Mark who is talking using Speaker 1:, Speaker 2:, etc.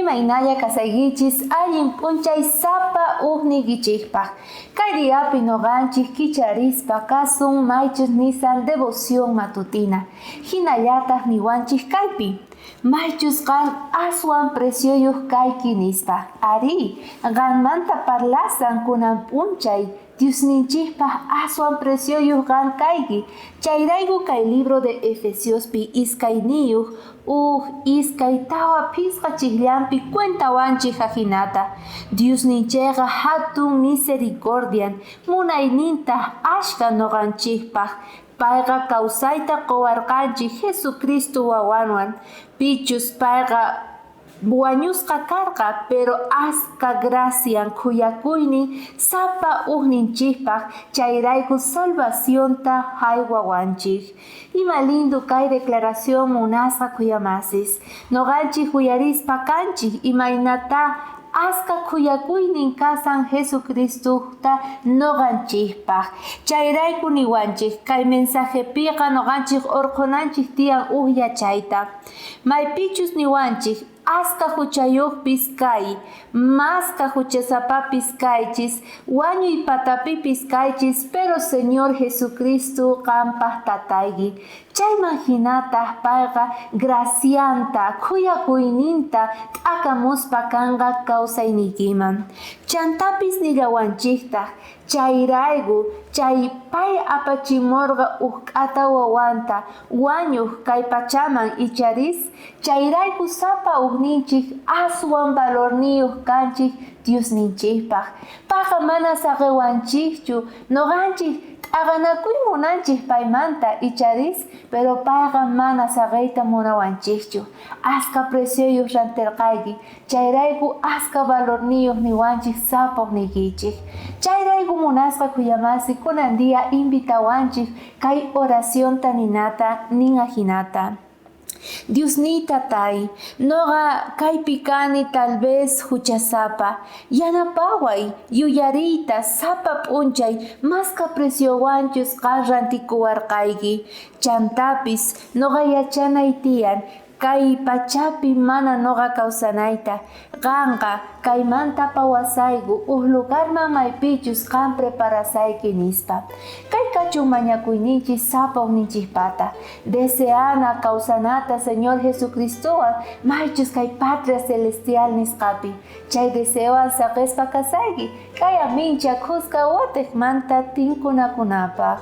Speaker 1: imaynalla kasaykichis allin p'unchay sapa uqnikichikpaq. Kayriapi noqanchik kicharispa kasun maychus nisan devoción matutina. Hinallataq niwanchik kaypi. Maychus qan aswan precioyuq kayki nispa. Ari, qanmanta parlasan kunan p'unchay. Diosninchikpaq aswan precioyuq qan kayki. Chayrayku kay libro de Efesiospi iskayniyuq iskay tawa pisqa chiklampi cuentawanchik hajinata. Diosninchayqa hatun misericordian munayninta ashka noqanchikpaq. Payqa kawsayta quwarqanchik Jesucristo wawanwan. Pichus payqa wañusqa karqa pero aska gracian kuyakuynin sapa uqninchikpaq chayrayku salvacionta haywawanchik. Ima lindo kay declaración munasqa kuyamasis. Noqanchik uyarispa kanchik imaynata aska kuyakuynin kasan Jesucristuta noqanchikpaq. Chayrayku niwanchik kay mensajepiqa noqanchik urqunanchik tiyan yachayta. Maypichus niwanchik aska huchayuqpis kay, maska huchasapapis kaychis, wañuy patapipis kaychis, pero Señor Jesucristo qampaq tatayki. Chayman hinataq payqa gracianta, kuyakuyninta t'akamuspa kanqa kawsaynikiman. Chantapis nillawanchiktaq, chayrayku, chay pay apachimurqa uqata wawanta, wañuq kay pachaman icharis, chayrayku sapa uqninchik aswan valorniyuq kanchik Diosninchikpaq. Payqa mana saqewanchikchu, noqanchik t'aqanakuy munanchik paymanta icharis, pero payqa mana saqeyta munawanchikchu. Aska precioyuq rantirqayki, chayrayku aska valorniyuq niwanchik sapa uqnikichik. Chayrayku munasqa kuyamasi kunan día invitawanchik kay oración ninata ninga hinata. Diosnita tay, noqa kaypi kani tal vez huchasapa, yanapaway, yuyariyta sapa p'unchay, maska preciowanchus qan rantikuwarqayki. Chantapis noqa yachanay tiyan, kay pachapi mana noqa kawsanayta. Qanqa kaymanta pawasayku lugarman maypichus qan preparasayki nispa. Kay kachun mañakuyninchik sapa uqninchikpata. Deseana kawsanata Señor Jesucristowan maychus kay Patria Celestial nisqapi. Chay deseowan saqespa kasayki. Kay amincha kuska watiqmanta tinkunakunapaq.